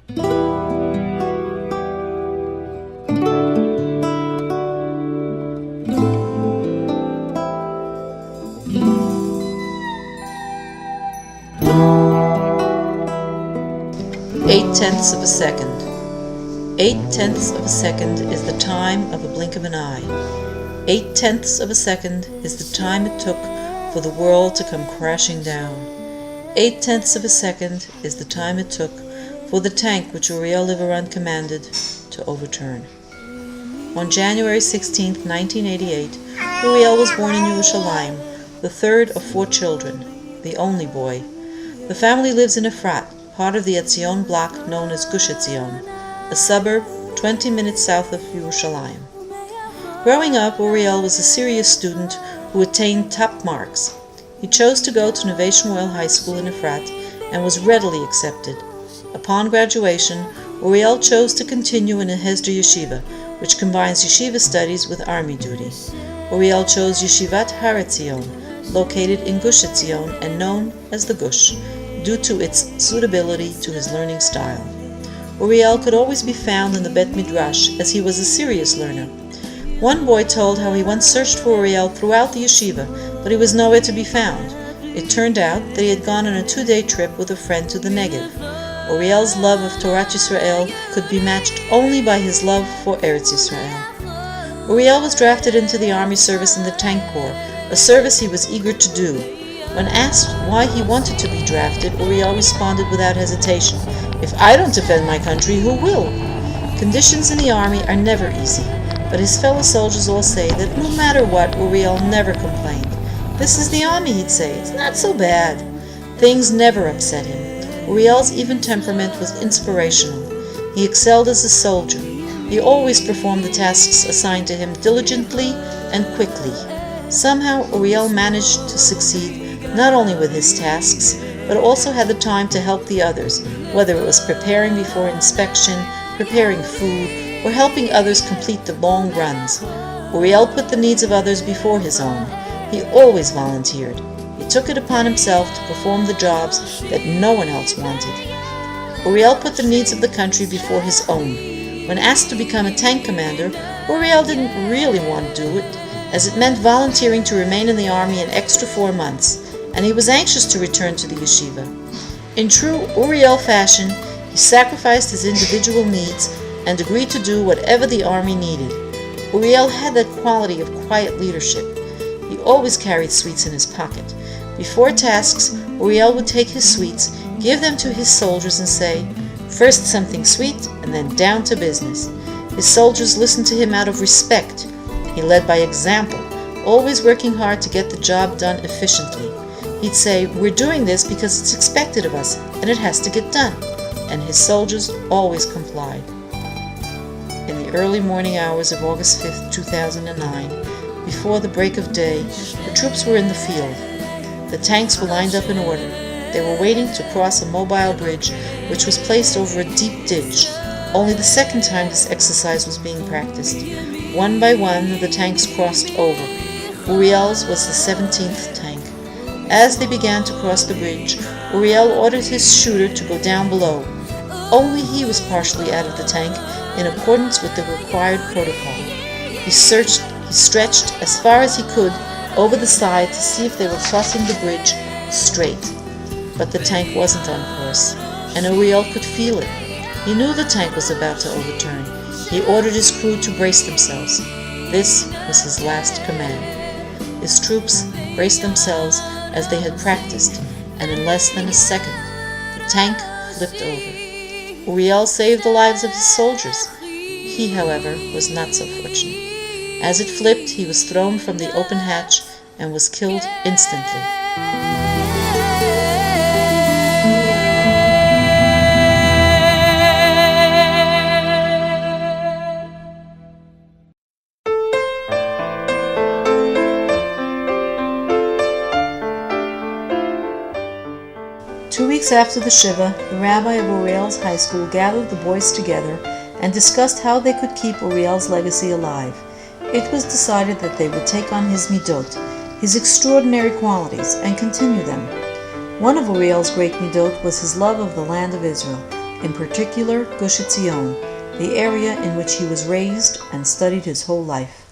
Eight-tenths of a second. 8/10 of a second is the time of a blink of an eye. 8/10 of a second is the time it took for the world to come crashing down. 8/10 of a second is the time it took for the tank which Uriel Liwerant commanded to overturn. On January 16, 1988, Uriel was born in Yerushalayim, the third of 4 children, the only boy. The family lives in Efrat, part of the Etzion block known as Gush, a suburb 20 minutes south of Yerushalayim. Growing up, Uriel was a serious student who attained top marks. He chose to go to Neve Shmuel High School in Efrat and was readily accepted. Upon graduation, Uriel chose to continue in a Hesder yeshiva, which combines yeshiva studies with army duty. Uriel chose Yeshivat Har Etzion, located in Gush Etzion and known as the Gush, due to its suitability to his learning style. Uriel could always be found in the Bet Midrash, as he was a serious learner. One boy told how he once searched for Uriel throughout the yeshiva, but he was nowhere to be found. It turned out that he had gone on a 2-day trip with a friend to the Negev. Uriel's love of Torat Yisrael could be matched only by his love for Eretz Yisrael. Uriel was drafted into the army service in the Tank Corps, a service he was eager to do. When asked why he wanted to be drafted, Uriel responded without hesitation, "If I don't defend my country, who will?" Conditions in the army are never easy, but his fellow soldiers all say that no matter what, Uriel never complained. "This is the army," he'd say, "it's not so bad." Things never upset him. Uriel's even temperament was inspirational. He excelled as a soldier. He always performed the tasks assigned to him diligently and quickly. Somehow, Uriel managed to succeed not only with his tasks, but also had the time to help the others, whether it was preparing before inspection, preparing food, or helping others complete the long runs. Uriel put the needs of others before his own. He always volunteered. He took it upon himself to perform the jobs that no one else wanted. Uriel put the needs of the country before his own. When asked to become a tank commander, Uriel didn't really want to do it, as it meant volunteering to remain in the army an extra 4 months, and he was anxious to return to the yeshiva. In true Uriel fashion, he sacrificed his individual needs and agreed to do whatever the army needed. Uriel had that quality of quiet leadership. He always carried sweets in his pocket. Before tasks, Uriel would take his sweets, give them to his soldiers and say, "First something sweet, and then down to business." His soldiers listened to him out of respect. He led by example, always working hard to get the job done efficiently. He'd say, "We're doing this because it's expected of us, and it has to get done." And his soldiers always complied. In the early morning hours of August 5, 2009, before the break of day, the troops were in the field. The tanks were lined up in order. They were waiting to cross a mobile bridge, which was placed over a deep ditch. Only the second time this exercise was being practiced. One by one, the tanks crossed over. Uriel's was the 17th tank. As they began to cross the bridge, Uriel ordered his shooter to go down below. Only he was partially out of the tank, in accordance with the required protocol. He stretched as far as he could over the side to see if they were crossing the bridge straight. But the tank wasn't on course, and Uriel could feel it. He knew the tank was about to overturn. He ordered his crew to brace themselves. This was his last command. His troops braced themselves as they had practiced, and in less than a second, the tank flipped over. Uriel saved the lives of his soldiers. He, however, was not so fortunate. As it flipped, he was thrown from the open hatch and was killed instantly. 2 weeks after the Shiva, the rabbi of Uriel's high school gathered the boys together and discussed how they could keep Uriel's legacy alive. It was decided that they would take on his midot, his extraordinary qualities, and continue them. One of Uriel's great midot was his love of the land of Israel. in particular Gush Etzion, the area in which he was raised and studied his whole life.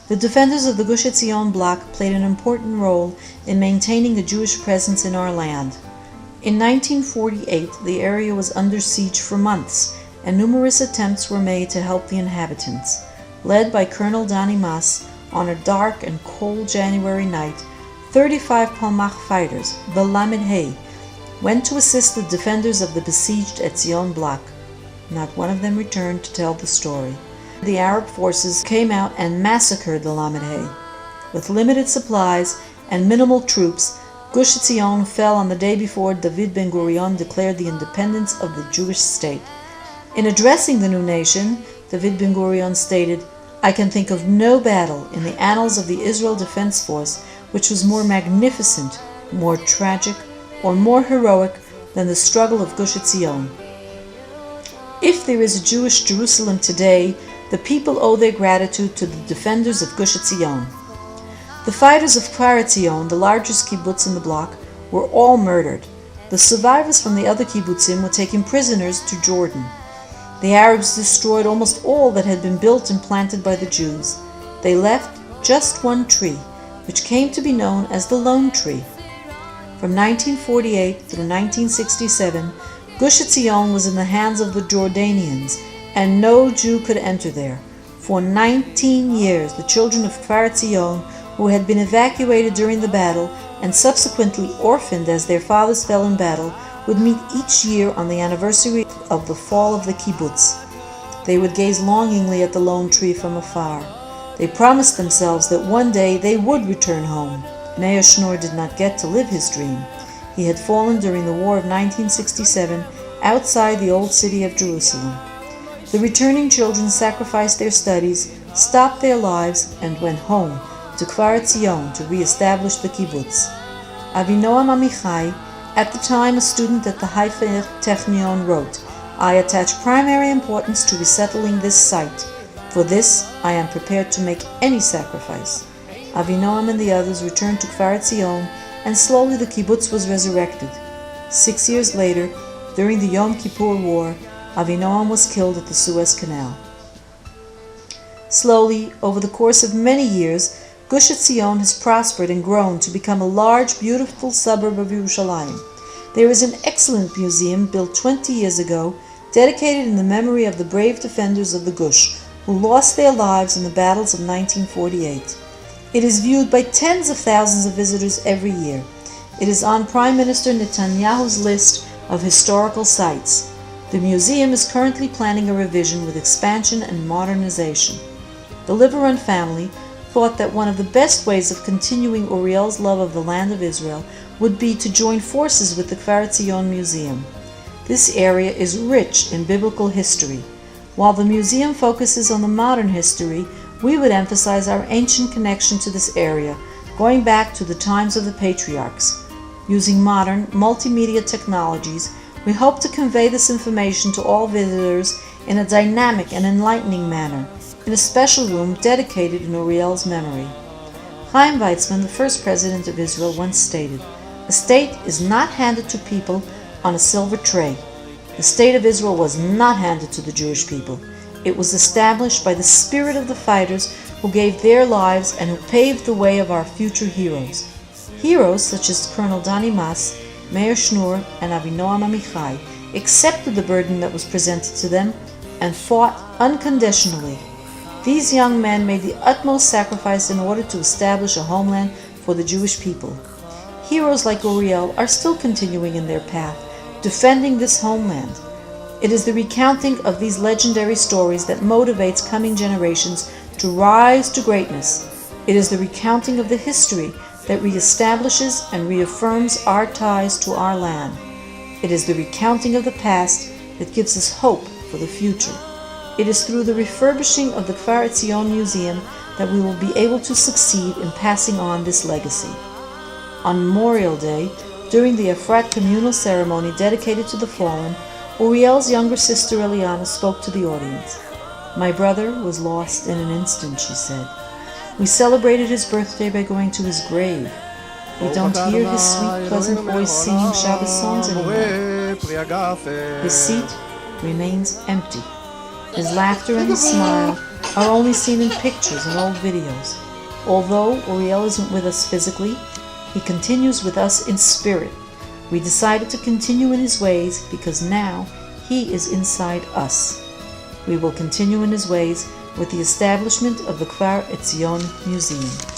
The defenders of the Gush Etzion bloc played an important role in maintaining a Jewish presence in our land. In 1948, the area was under siege for months, and numerous attempts were made to help the inhabitants. Led by Colonel Dani Mas, on a dark and cold January night, 35 Palmach fighters, the Lamed Hey, went to assist the defenders of the besieged Etzion bloc. Not one of them returned to tell the story. The Arab forces came out and massacred the Lamed Hey. With limited supplies and minimal troops, Gush Etzion fell on the day before David Ben-Gurion declared the independence of the Jewish state. In addressing the new nation, David Ben-Gurion stated, "I can think of no battle in the annals of the Israel Defense Force which was more magnificent, more tragic, or more heroic than the struggle of Gush Etzion. If there is a Jewish Jerusalem today, the people owe their gratitude to the defenders of Gush Etzion." The fighters of Kfar Etzion, the largest kibbutz in the bloc, were all murdered. The survivors from the other kibbutzim were taken prisoners to Jordan. The Arabs destroyed almost all that had been built and planted by the Jews. They left just one tree, which came to be known as the Lone Tree. From 1948 through 1967, Gush Etzion was in the hands of the Jordanians, and no Jew could enter there. For 19 years, the children of Kfar Etzion, who had been evacuated during the battle and subsequently orphaned as their fathers fell in battle, would meet each year on the anniversary of the fall of the kibbutz. They would gaze longingly at the lone tree from afar. They promised themselves that one day they would return home. Meir Schnorr did not get to live his dream. He had fallen during the War of 1967 outside the old city of Jerusalem. The returning children sacrificed their studies, stopped their lives, and went home to Kfar Etzion to re-establish the kibbutz. Avinoam Amichai, at the time a student at the Haifa Technion, wrote, "I attach primary importance to resettling this site. For this, I am prepared to make any sacrifice." Avinoam and the others returned to Kfar Etzion, and slowly the kibbutz was resurrected. 6 years later, during the Yom Kippur War, Avinoam was killed at the Suez Canal. Slowly, over the course of many years, Gush Etzion has prospered and grown to become a large, beautiful suburb of Yerushalayim. There is an excellent museum built 20 years ago, dedicated in the memory of the brave defenders of the Gush, who lost their lives in the battles of 1948. It is viewed by tens of thousands of visitors every year. It is on Prime Minister Netanyahu's list of historical sites. The museum is currently planning a revision with expansion and modernization. The Liwerant family thought that one of the best ways of continuing Uriel's love of the land of Israel would be to join forces with the Kfar Etzion Museum. This area is rich in biblical history. While the museum focuses on the modern history, we would emphasize our ancient connection to this area, going back to the times of the patriarchs. Using modern, multimedia technologies, we hope to convey this information to all visitors in a dynamic and enlightening manner, in a special room dedicated in Uriel's memory. Chaim Weizmann, the first president of Israel, once stated, "A state is not handed to people on a silver tray." The state of Israel was not handed to the Jewish people. It was established by the spirit of the fighters who gave their lives and who paved the way of our future heroes. Heroes such as Colonel Dani Mas, Meir Schnorr, and Avinoam Amichai accepted the burden that was presented to them and fought unconditionally. These young men made the utmost sacrifice in order to establish a homeland for the Jewish people. Heroes like Uriel are still continuing in their path, defending this homeland. It is the recounting of these legendary stories that motivates coming generations to rise to greatness. It is the recounting of the history that reestablishes and reaffirms our ties to our land. It is the recounting of the past that gives us hope for the future. It is through the refurbishing of the Kfar Etzion Museum that we will be able to succeed in passing on this legacy. On Memorial Day, during the Efrat communal ceremony dedicated to the fallen, Uriel's younger sister Eliana spoke to the audience. "My brother was lost in an instant," she said. "We celebrated his birthday by going to his grave. We don't hear his sweet, pleasant voice singing Shabbos songs anymore. His seat remains empty. His laughter and his smile are only seen in pictures and old videos. Although Uriel isn't with us physically, he continues with us in spirit. We decided to continue in his ways because now he is inside us. We will continue in his ways with the establishment of the Kfar Etzion Museum.